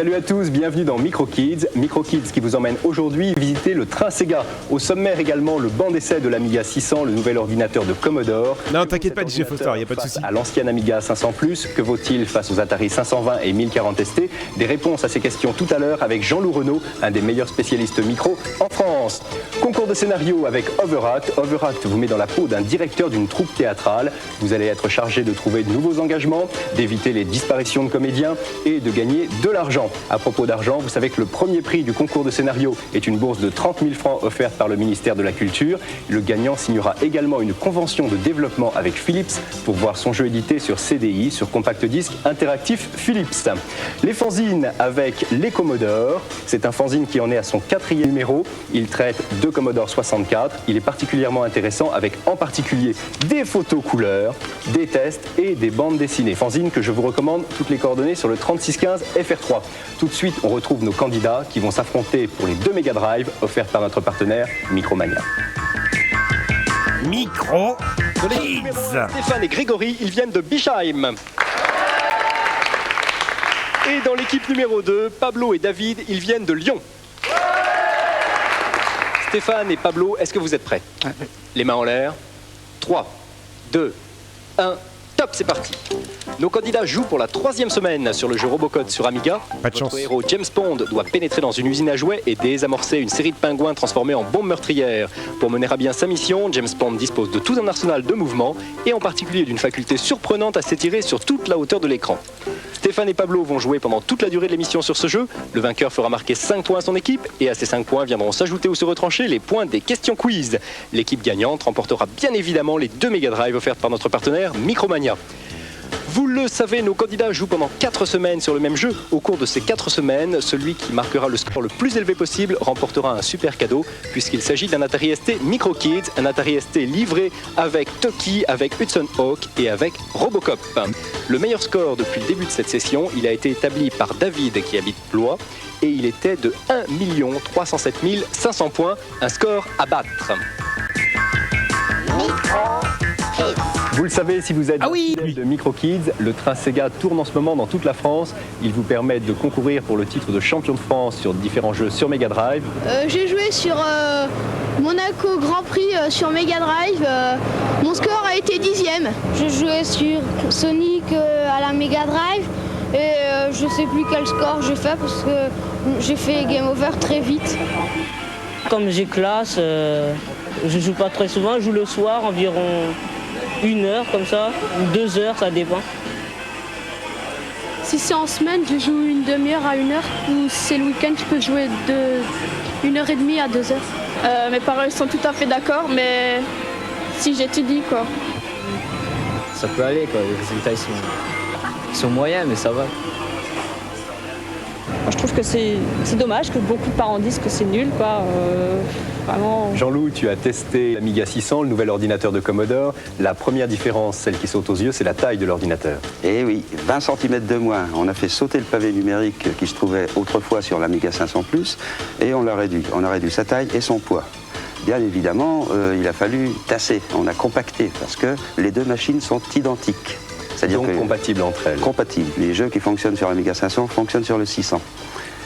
Salut à tous, bienvenue dans Microkids. Microkids qui vous emmène aujourd'hui visiter le train Sega. Au sommaire également le banc d'essai de l'Amiga 600, le nouvel ordinateur de Commodore. Non, t'inquiète pas, DJ Foster, il n'y a pas de souci. À l'ancien Amiga 500+, que vaut-il face aux Atari 520 et 1040 ST? Des réponses à ces questions tout à l'heure avec Jean-Loup Renaud, un des meilleurs spécialistes micro en France. Concours de scénario avec Overact. Overact vous met dans la peau d'un directeur d'une troupe théâtrale. Vous allez être chargé de trouver de nouveaux engagements, d'éviter les disparitions de comédiens et de gagner de l'argent. À propos d'argent, vous savez que le premier prix du concours de scénario est une bourse de 30 000 francs offerte par le ministère de la Culture. Le gagnant signera également une convention de développement avec Philips pour voir son jeu édité sur CDI, sur compact disque interactif Philips. Les fanzines avec les Commodore. C'est un fanzine qui en est à son 4e numéro. Il traite de Commodore 64. Il est particulièrement intéressant avec en particulier des photos couleurs, des tests et des bandes dessinées. Fanzine que je vous recommande, toutes les coordonnées sur le 3615 FR3. Tout de suite, on retrouve nos candidats qui vont s'affronter pour les 2 Mega Drive offertes par notre partenaire Micromania. Micro Kids. Stéphane et Grégory, ils viennent de Bischheim. Et dans l'équipe numéro 2, Pablo et David, ils viennent de Lyon. Stéphane et Pablo, est-ce que vous êtes prêts? Les mains en l'air. 3, 2, 1... Top, c'est parti. Nos candidats jouent pour la 3e semaine sur le jeu Robocode sur Amiga. Pas de chance. Notre héros James Bond doit pénétrer dans une usine à jouets et désamorcer une série de pingouins transformés en bombes meurtrières. Pour mener à bien sa mission, James Bond dispose de tout un arsenal de mouvements et en particulier d'une faculté surprenante à s'étirer sur toute la hauteur de l'écran. Stéphane et Pablo vont jouer pendant toute la durée de l'émission sur ce jeu. Le vainqueur fera marquer 5 points à son équipe et à ces 5 points viendront s'ajouter ou se retrancher les points des questions quiz. L'équipe gagnante remportera bien évidemment les 2 Mega Drive offertes par notre partenaire Micromania. Vous le savez, nos candidats jouent pendant 4 semaines sur le même jeu. Au cours de ces 4 semaines, celui qui marquera le score le plus élevé possible remportera un super cadeau, puisqu'il s'agit d'un Atari ST Micro Kids, un Atari ST livré avec Toki, avec Hudson Hawk et avec Robocop. Le meilleur score depuis le début de cette session, il a été établi par David qui habite Blois, et il était de 1 307 500 points, un score à battre. Vous le savez, si vous êtes de Microkids, le train Sega tourne en ce moment dans toute la France. Il vous permet de concourir pour le titre de champion de France sur différents jeux sur Mega Drive. J'ai joué sur Monaco Grand Prix sur Mega Drive. Mon score a été 10e. J'ai joué sur Sonic à la Mega Drive et je sais plus quel score j'ai fait parce que j'ai fait Game Over très vite. Comme j'ai classe, je joue pas très souvent, je joue le soir environ 1 heure comme ça, 2 heures, ça dépend. Si c'est en semaine, je joue une demi-heure à 1 heure, ou si c'est le week-end, je peux jouer de 1h30 à 2 heures. Mes parents sont tout à fait d'accord, mais si j'étudie quoi. Ça peut aller quoi, les résultats ils sont moyens mais ça va. Moi, je trouve que c'est dommage que beaucoup de parents disent que c'est nul, quoi. Vraiment. Jean-Loup, tu as testé l'Amiga 600, le nouvel ordinateur de Commodore. La première différence, celle qui saute aux yeux, c'est la taille de l'ordinateur. Eh oui, 20 cm de moins. On a fait sauter le pavé numérique qui se trouvait autrefois sur l'Amiga 500+, et on l'a réduit. On a réduit sa taille et son poids. Bien évidemment, il a fallu tasser, on a compacté, parce que les 2 machines sont identiques. Donc compatibles entre elles. Compatibles. Les jeux qui fonctionnent sur l'Amiga 500 fonctionnent sur le 600.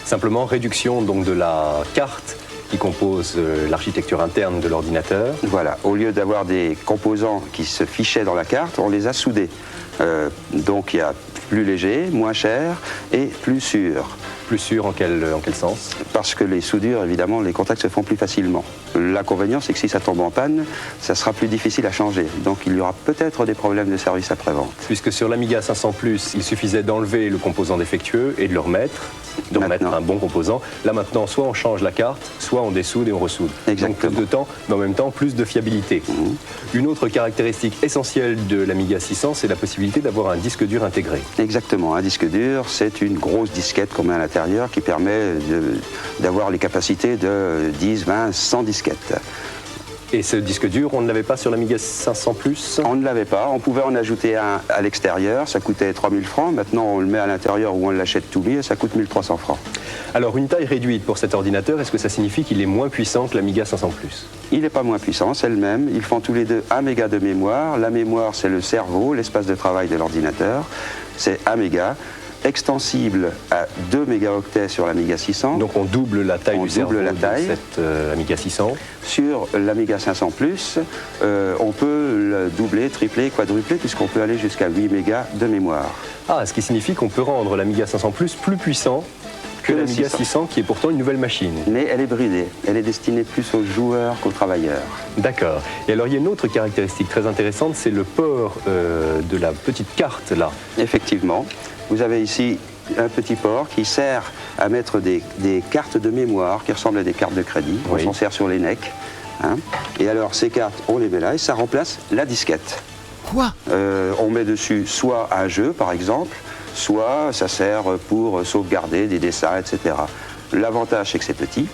Simplement, réduction donc de la carte qui compose l'architecture interne de l'ordinateur. Voilà, au lieu d'avoir des composants qui se fichaient dans la carte, on les a soudés. Donc il y a plus léger, moins cher et plus sûr. Plus sûr en quel sens? Parce que les soudures, évidemment, les contacts se font plus facilement. L'inconvénient, c'est que si ça tombe en panne, ça sera plus difficile à changer. Donc il y aura peut-être des problèmes de service après-vente. Puisque sur l'Amiga 500+, il suffisait d'enlever le composant défectueux et de le remettre, de remettre un bon composant. Là maintenant, soit on change la carte, soit on dessoude et on ressoude. Exactement. Donc plus de temps, mais en même temps plus de fiabilité. Une autre caractéristique essentielle de l'Amiga 600, c'est la possibilité d'avoir un disque dur intégré. Exactement. Un disque dur, c'est une grosse disquette qu'on met à l'intérieur qui permet d'avoir les capacités de 10, 20, 100 disquettes. Et ce disque dur, on ne l'avait pas sur l'Amiga 500+? On ne l'avait pas. On pouvait en ajouter un à l'extérieur. Ça coûtait 3 000 francs. Maintenant, on le met à l'intérieur ou on l'achète tout mis et ça coûte 1 300 francs. Alors, une taille réduite pour cet ordinateur, est-ce que ça signifie qu'il est moins puissant que l'Amiga 500+? Il n'est pas moins puissant, c'est le même. Ils font tous les deux 1 méga de mémoire. La mémoire, c'est le cerveau, l'espace de travail de l'ordinateur. C'est 1 méga. extensible à 2 mégaoctets sur l'Amiga 600. Donc on double la taille On du cerveau double la taille. de cette Amiga 600. Sur l'Amiga 500+, on peut le doubler, tripler, quadrupler, puisqu'on peut aller jusqu'à 8 mégas de mémoire. Ah, ce qui signifie qu'on peut rendre l'Amiga 500 Plus puissant que Que le l'Amiga 600. 600 qui est pourtant une nouvelle machine. Mais elle est bridée, elle est destinée plus aux joueurs qu'aux travailleurs. D'accord. Et alors il y a une autre caractéristique très intéressante, c'est le port de la petite carte là. Effectivement, vous avez ici un petit port qui sert à mettre des cartes de mémoire qui ressemblent à des cartes de crédit. Oui. On s'en sert sur les NEC. Hein. Et alors ces cartes, on les met là et ça remplace la disquette. Quoi? On met dessus soit un jeu par exemple, soit ça sert pour sauvegarder des dessins, etc. L'avantage c'est que c'est petit.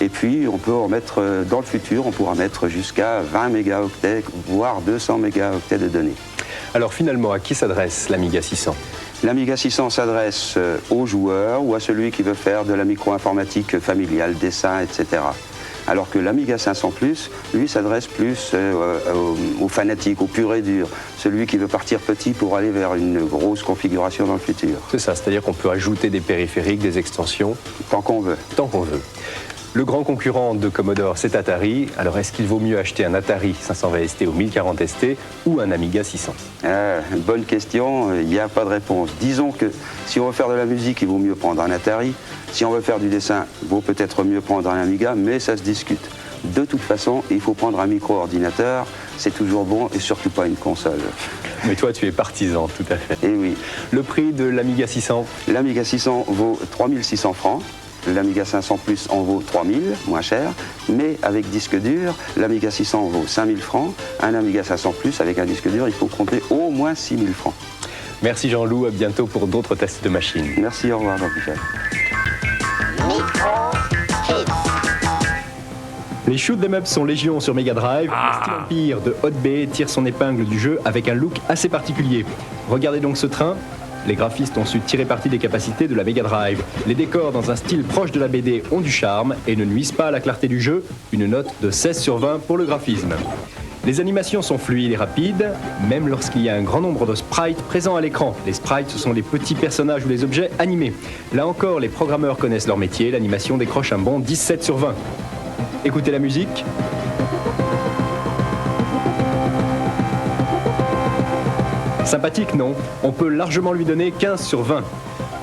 Et puis on peut en mettre, dans le futur, on pourra mettre jusqu'à 20 mégaoctets, voire 200 mégaoctets de données. Alors finalement, à qui s'adresse l'Amiga 600? L'Amiga 600 s'adresse aux joueurs ou à celui qui veut faire de la micro-informatique familiale, dessin, etc. Alors que l'Amiga 500+, lui, s'adresse plus aux fanatiques, aux purs et durs, celui qui veut partir petit pour aller vers une grosse configuration dans le futur. C'est ça, c'est-à-dire qu'on peut ajouter des périphériques, des extensions, Tant qu'on veut. tant qu'on veut. Le grand concurrent de Commodore, c'est Atari. Alors est-ce qu'il vaut mieux acheter un Atari 520 ST ou 1040 ST ou un Amiga 600? Bonne question, il n'y a pas de réponse. Disons que si on veut faire de la musique, il vaut mieux prendre un Atari. Si on veut faire du dessin, il vaut peut-être mieux prendre un Amiga, mais ça se discute. De toute façon, il faut prendre un micro-ordinateur, c'est toujours bon, et surtout pas une console. Mais toi, tu es partisan, tout à fait. Et oui, Le prix de l'Amiga 600? l'Amiga 600 vaut 3600 francs. L'Amiga 500 Plus en vaut 3000, moins cher, mais avec disque dur, l'Amiga 600 vaut 5000 francs. Un Amiga 500 Plus avec un disque dur, il faut compter au moins 6000 francs. Merci Jean-Loup, à bientôt pour d'autres tests de machines. Merci, au revoir Jean-Michel. Les shoot 'em up sont légion sur Mega Drive. Le Steel Empire de Hot B tire son épingle du jeu avec un look assez particulier. Regardez donc ce train. Les graphistes ont su tirer parti des capacités de la Mega Drive. Les décors dans un style proche de la BD ont du charme et ne nuisent pas à la clarté du jeu. Une note de 16 sur 20 pour le graphisme. Les animations sont fluides et rapides, même lorsqu'il y a un grand nombre de sprites présents à l'écran. Les sprites, ce sont les petits personnages ou les objets animés. Là encore, les programmeurs connaissent leur métier. L'animation décroche un bon 17 sur 20. Écoutez la musique. Sympathique, non? On peut largement lui donner 15 sur 20.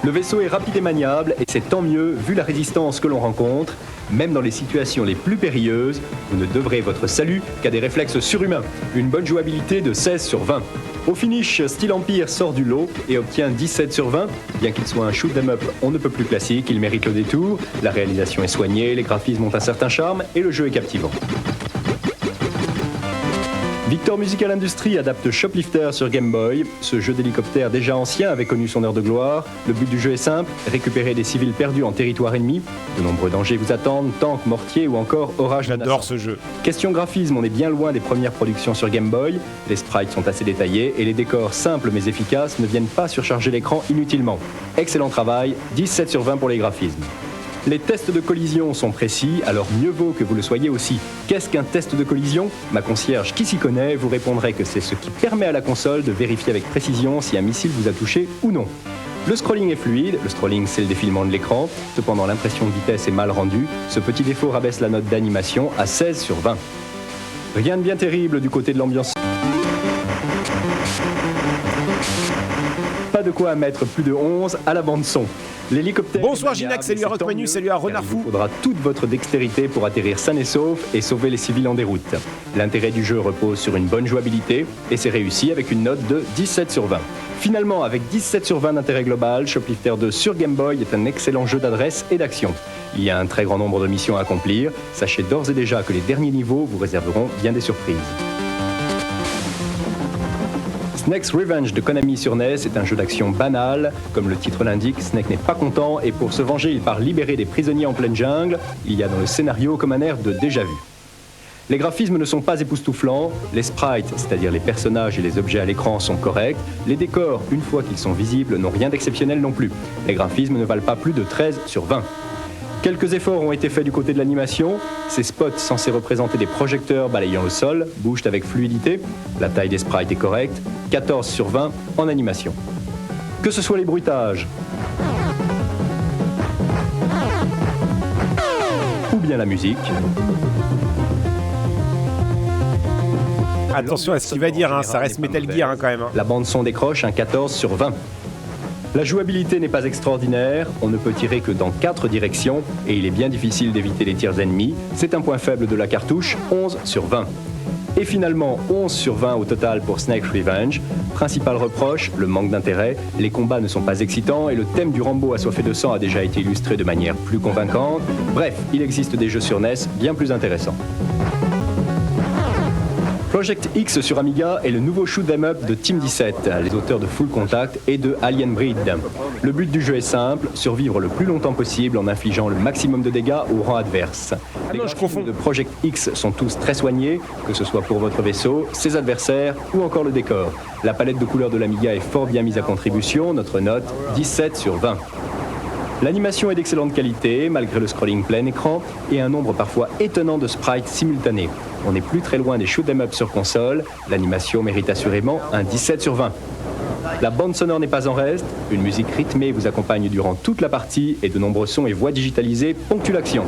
Le vaisseau est rapide et maniable, et c'est tant mieux vu la résistance que l'on rencontre. Même dans les situations les plus périlleuses, vous ne devrez votre salut qu'à des réflexes surhumains. Une bonne jouabilité de 16 sur 20. Au finish, Steel Empire sort du lot et obtient 17 sur 20. Bien qu'il soit un shoot 'em up on ne peut plus classique, il mérite le détour. La réalisation est soignée, les graphismes ont un certain charme et le jeu est captivant. Victor Musical Industries adapte Shoplifter sur Game Boy. Ce jeu d'hélicoptère déjà ancien avait connu son heure de gloire. Le but du jeu est simple, récupérer des civils perdus en territoire ennemi. De nombreux dangers vous attendent, tanks, mortiers ou encore orage menaçant. J'adore ce jeu. Question graphisme, on est bien loin des premières productions sur Game Boy. Les sprites sont assez détaillés et les décors simples mais efficaces ne viennent pas surcharger l'écran inutilement. Excellent travail, 17 sur 20 pour les graphismes. Les tests de collision sont précis, alors mieux vaut que vous le soyez aussi. Qu'est-ce qu'un test de collision? Ma concierge qui s'y connaît vous répondrait que c'est ce qui permet à la console de vérifier avec précision si un missile vous a touché ou non. Le scrolling est fluide, le scrolling c'est le défilement de l'écran, cependant l'impression de vitesse est mal rendue, ce petit défaut rabaisse la note d'animation à 16 sur 20. Rien de bien terrible du côté de l'ambiance. Pas de quoi mettre plus de 11 à la bande son. L'hélicoptère. Bonsoir Ginac, salut à Rock Manu, salut à Renard Fou. Il faudra toute votre dextérité pour atterrir sain et sauf et sauver les civils en déroute. L'intérêt du jeu repose sur une bonne jouabilité et c'est réussi avec une note de 17 sur 20. Finalement, avec 17 sur 20 d'intérêt global, Shoplifter 2 sur Game Boy est un excellent jeu d'adresse et d'action. Il y a un très grand nombre de missions à accomplir. Sachez d'ores et déjà que les derniers niveaux vous réserveront bien des surprises. Snake's Revenge de Konami sur NES est un jeu d'action banal. Comme le titre l'indique, Snake n'est pas content et pour se venger, il part libérer des prisonniers en pleine jungle. Il y a dans le scénario comme un air de déjà-vu. Les graphismes ne sont pas époustouflants, les sprites, c'est-à-dire les personnages et les objets à l'écran, sont corrects. Les décors, une fois qu'ils sont visibles, n'ont rien d'exceptionnel non plus. Les graphismes ne valent pas plus de 13 sur 20. Quelques efforts ont été faits du côté de l'animation. Ces spots censés représenter des projecteurs balayant le sol bougent avec fluidité. La taille des sprites est correcte. 14 sur 20 en animation. Que ce soit les bruitages, bien la musique. Attention à ce qu'il va dire, hein, ça reste Metal Gear hein, quand même. Hein. La bande-son décroche un 14 sur 20. La jouabilité n'est pas extraordinaire, on ne peut tirer que dans 4 directions et il est bien difficile d'éviter les tirs ennemis. C'est un point faible de la cartouche, 11 sur 20. Et finalement, 11 sur 20 au total pour Snake Revenge. Principal reproche, le manque d'intérêt. Les combats ne sont pas excitants et le thème du Rambo assoiffé de sang a déjà été illustré de manière plus convaincante. Bref, il existe des jeux sur NES bien plus intéressants. Project X sur Amiga est le nouveau shoot 'em up de Team 17, les auteurs de Full Contact et de Alien Breed. Le but du jeu est simple, survivre le plus longtemps possible en infligeant le maximum de dégâts au rang adverse. Les graphismes de Project X sont tous très soignés, que ce soit pour votre vaisseau, ses adversaires ou encore le décor. La palette de couleurs de l'Amiga est fort bien mise à contribution, notre note 17 sur 20. L'animation est d'excellente qualité, malgré le scrolling plein écran, et un nombre parfois étonnant de sprites simultanés. On n'est plus très loin des shoot 'em up sur console, l'animation mérite assurément un 17 sur 20. La bande sonore n'est pas en reste, une musique rythmée vous accompagne durant toute la partie, et de nombreux sons et voix digitalisées ponctuent l'action.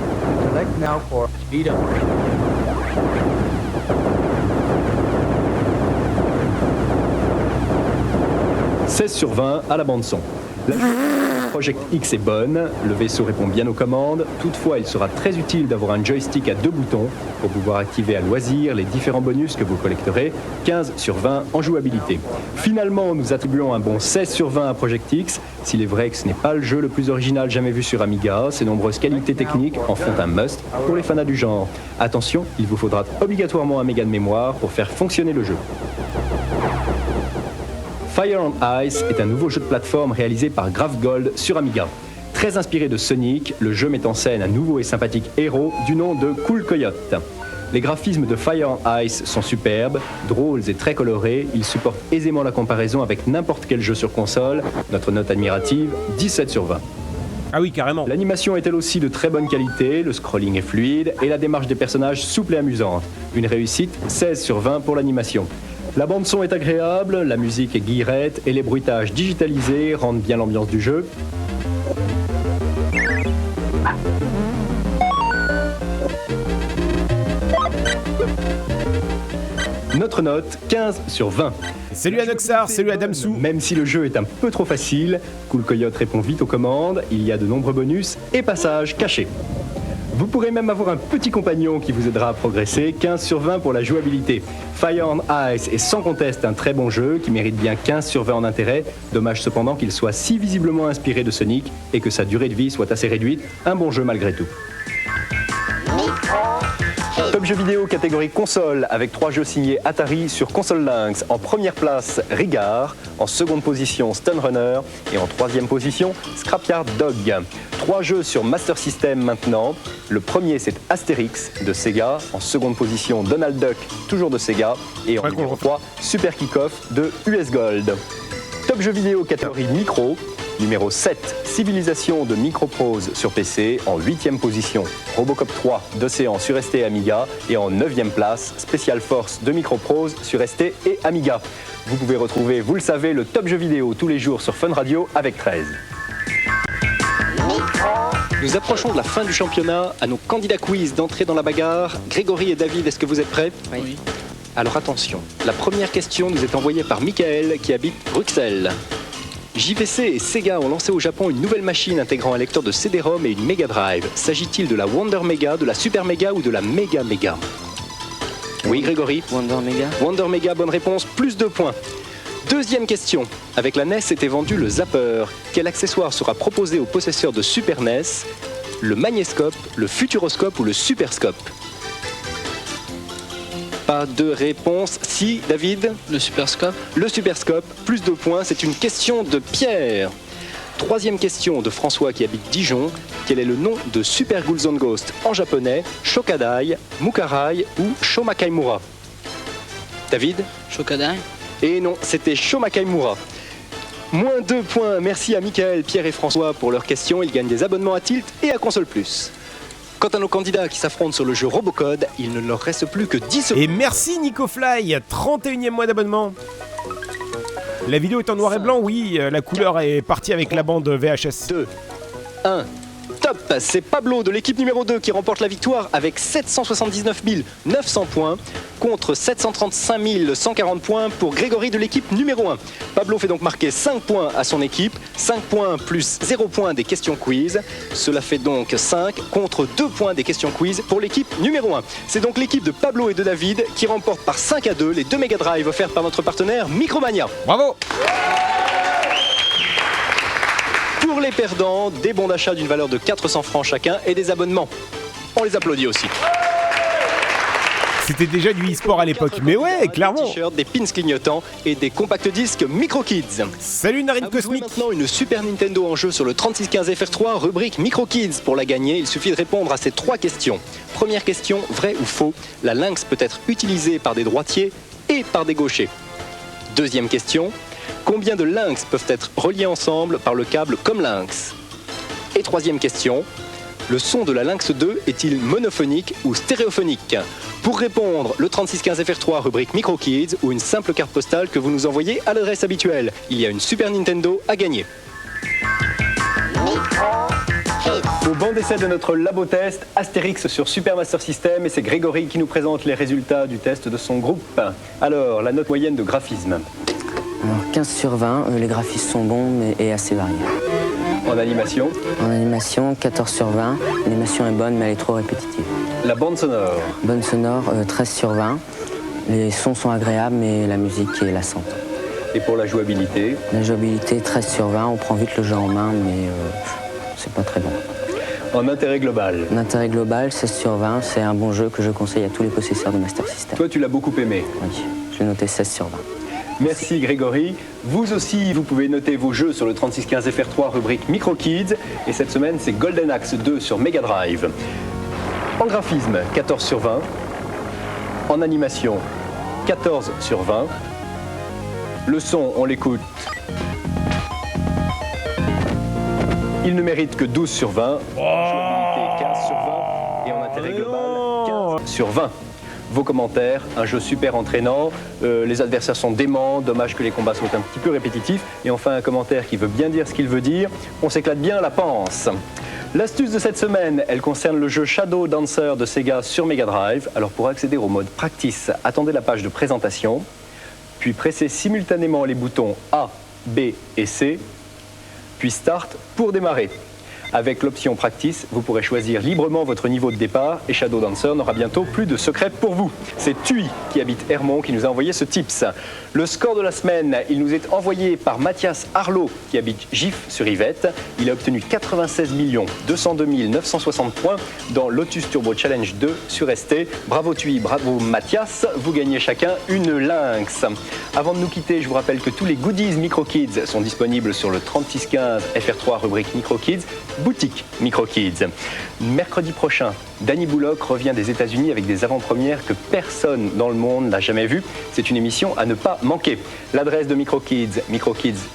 16 sur 20 à la bande son. La Project X est bonne, le vaisseau répond bien aux commandes, toutefois il sera très utile d'avoir un joystick à 2 boutons pour pouvoir activer à loisir les différents bonus que vous collecterez, 15 sur 20 en jouabilité. Finalement, nous attribuons un bon 16 sur 20 à Project X, s'il est vrai que ce n'est pas le jeu le plus original jamais vu sur Amiga, ses nombreuses qualités techniques en font un must pour les fans du genre. Attention, il vous faudra obligatoirement un méga de mémoire pour faire fonctionner le jeu. Fire on Ice est un nouveau jeu de plateforme réalisé par Graph Gold sur Amiga. Très inspiré de Sonic, le jeu met en scène un nouveau et sympathique héros du nom de Cool Coyote. Les graphismes de Fire on Ice sont superbes, drôles et très colorés, ils supportent aisément la comparaison avec n'importe quel jeu sur console. Notre note admirative, 17 sur 20. Ah oui, carrément. L'animation est elle aussi de très bonne qualité, le scrolling est fluide et la démarche des personnages souple et amusante. Une réussite, 16 sur 20 pour l'animation. La bande-son est agréable, la musique est guillerette et les bruitages digitalisés rendent bien l'ambiance du jeu. Notre note, 15 sur 20. Salut à Noxar, salut à Damsou. Même si le jeu est un peu trop facile, Cool Coyote répond vite aux commandes, il y a de nombreux bonus et passages cachés. Vous pourrez même avoir un petit compagnon qui vous aidera à progresser, 15 sur 20 pour la jouabilité. Fire on Ice est sans conteste un très bon jeu qui mérite bien 15 sur 20 en intérêt. Dommage cependant qu'il soit si visiblement inspiré de Sonic et que sa durée de vie soit assez réduite. Un bon jeu malgré tout. Top jeux vidéo catégorie console avec 3 jeux signés Atari sur Console Lynx. En première place, Rigard. En seconde position, Stun Runner. Et en troisième position, Scrapyard Dog. 3 jeux sur Master System maintenant. Le premier, c'est Astérix de Sega. En seconde position, Donald Duck, toujours de Sega. Et en numéro 3, Super Kick-Off de US Gold. Top jeux vidéo catégorie micro. Numéro 7, Civilisation de Microprose sur PC. En 8e position, Robocop 3 d'Océan sur ST et Amiga. Et en 9e place, Special Force de Microprose sur ST et Amiga. Vous pouvez retrouver, vous le savez, le top jeux vidéo tous les jours sur Fun Radio avec 13. Nous approchons de la fin du championnat. À nos candidats quiz d'entrer dans la bagarre. Grégory et David, est-ce que vous êtes prêts ? Oui. Alors attention, la première question nous est envoyée par Michael qui habite Bruxelles. JVC et Sega ont lancé au Japon une nouvelle machine intégrant un lecteur de CD-ROM et une Mega Drive. S'agit-il de la Wonder Mega, de la Super Mega ou de la Mega Mega ? Oui, Grégory ? Wonder Mega. Wonder Mega, bonne réponse, plus 2 points. Deuxième question. Avec la NES était vendu le Zapper. Quel accessoire sera proposé aux possesseurs de Super NES ? Le Magnescope, le Futuroscope ou le Superscope ? Pas de réponse. Si, David ? Le Superscope. Le Superscope, plus 2 points, c'est une question de Pierre. Troisième question de François qui habite Dijon. Quel est le nom de Super Ghouls and Ghosts en japonais ? Shokadai, Mukarai ou Shomakaimura ? David ? Shokadai. Et non, c'était Shomakaimura. Moins 2 points, merci à Michael, Pierre et François pour leurs questions. Ils gagnent des abonnements à Tilt et à Console Plus. Quant à nos candidats qui s'affrontent sur le jeu Robocode, il ne leur reste plus que 10 secondes. Et merci NicoFly, 31e mois d'abonnement. La vidéo est en noir et blanc, oui, la couleur est partie avec la bande VHS. 2, 1, Stop, c'est Pablo de l'équipe numéro 2 qui remporte la victoire avec 779 900 points contre 735 140 points pour Grégory de l'équipe numéro 1. Pablo fait donc marquer 5 points à son équipe, 5 points plus 0 points des questions quiz. Cela fait donc 5 contre 2 points des questions quiz pour l'équipe numéro 1. C'est donc l'équipe de Pablo et de David qui remporte par 5-2 les 2 Mega Drive offerts par notre partenaire Micromania. Bravo. Pour les perdants, des bons d'achat d'une valeur de 400 francs chacun et des abonnements. On les applaudit aussi. C'était déjà du e-sport à l'époque, mais ouais, clairement. Des t-shirts, des pins clignotants et des compacts disques Micro Kids. Salut Narine Cosmique. Maintenant une Super Nintendo en jeu sur le 3615 FR3 rubrique Micro Kids. Pour la gagner, il suffit de répondre à ces 3 questions. Première question, vrai ou faux, la lynx peut être utilisée par des droitiers et par des gauchers. Deuxième question, combien de lynx peuvent être reliés ensemble par le câble comme lynx? Et troisième question, le son de la Lynx 2 est-il monophonique ou stéréophonique? Pour répondre, le 3615 FR3 rubrique Micro Kids ou une simple carte postale que vous nous envoyez à l'adresse habituelle. Il y a une Super Nintendo à gagner. Au banc d'essai de notre labo test, Astérix sur Super Master System, et c'est Grégory qui nous présente les résultats du test de son groupe. Alors, la note moyenne de graphisme. Alors 15 sur 20, les graphismes sont bons et assez variés. En animation. En animation, 14 sur 20, l'animation est bonne mais elle est trop répétitive. La bande sonore. Bande sonore, 13 sur 20, les sons sont agréables mais la musique est lassante. Et pour la jouabilité? La jouabilité, 13 sur 20, on prend vite le jeu en main mais c'est pas très bon. En intérêt global. En intérêt global, 16 sur 20, c'est un bon jeu que je conseille à tous les possesseurs de Master System. Toi, tu l'as beaucoup aimé. Oui, je l'ai noté 16 sur 20. Merci Grégory. Vous aussi, vous pouvez noter vos jeux sur le 3615 FR3 rubrique Micro Kids. Et cette semaine, c'est Golden Axe 2 sur Mega Drive. En graphisme, 14 sur 20. En animation, 14 sur 20. Le son, on l'écoute. Il ne mérite que 12 sur 20. Jouabilité, 15 sur 20. Et en intérêt global, 15 sur 20. Vos commentaires, un jeu super entraînant, les adversaires sont déments, dommage que les combats soient un petit peu répétitifs, et enfin un commentaire qui veut bien dire ce qu'il veut dire, on s'éclate bien la panse. L'astuce de cette semaine, elle concerne le jeu Shadow Dancer de Sega sur Mega Drive. Alors pour accéder au mode Practice, attendez la page de présentation, puis pressez simultanément les boutons A, B et C, puis Start pour démarrer. Avec l'option Practice, vous pourrez choisir librement votre niveau de départ et Shadow Dancer n'aura bientôt plus de secrets pour vous. C'est Tui qui habite Hermont qui nous a envoyé ce tips. Le score de la semaine, il nous est envoyé par Mathias Arlot qui habite Gif sur Yvette. Il a obtenu 96 202 960 points dans Lotus Turbo Challenge 2 sur ST. Bravo Tui, bravo Mathias, vous gagnez chacun une Lynx. Avant de nous quitter, je vous rappelle que tous les goodies Micro Kids sont disponibles sur le 3615 FR3 rubrique Micro Kids. Boutique Micro Kids. Mercredi prochain, Danny Bullock revient des États-Unis avec des avant-premières que personne dans le monde n'a jamais vues. C'est une émission à ne pas manquer. L'adresse de Micro Kids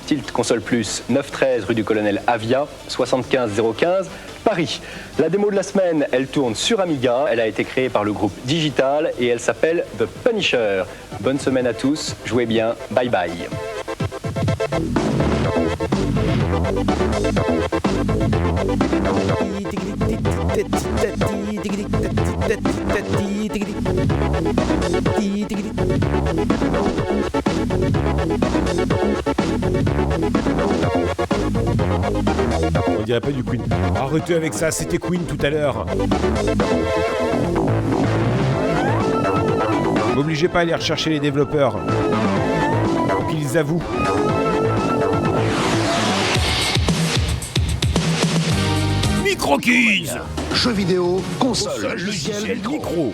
Tilt Console Plus, 913 rue du Colonel Avia, 75 015, Paris. La démo de la semaine, elle tourne sur Amiga. Elle a été créée par le groupe Digital et elle s'appelle The Punisher. Bonne semaine à tous, jouez bien, bye bye. On dirait pas du Queen. Arrêtez avec ça, c'était Queen tout à l'heure. M'obligez pas à aller rechercher les développeurs. Faut qu'ils avouent. Micro Kids. Jeux vidéo, console, Logiciel, micro.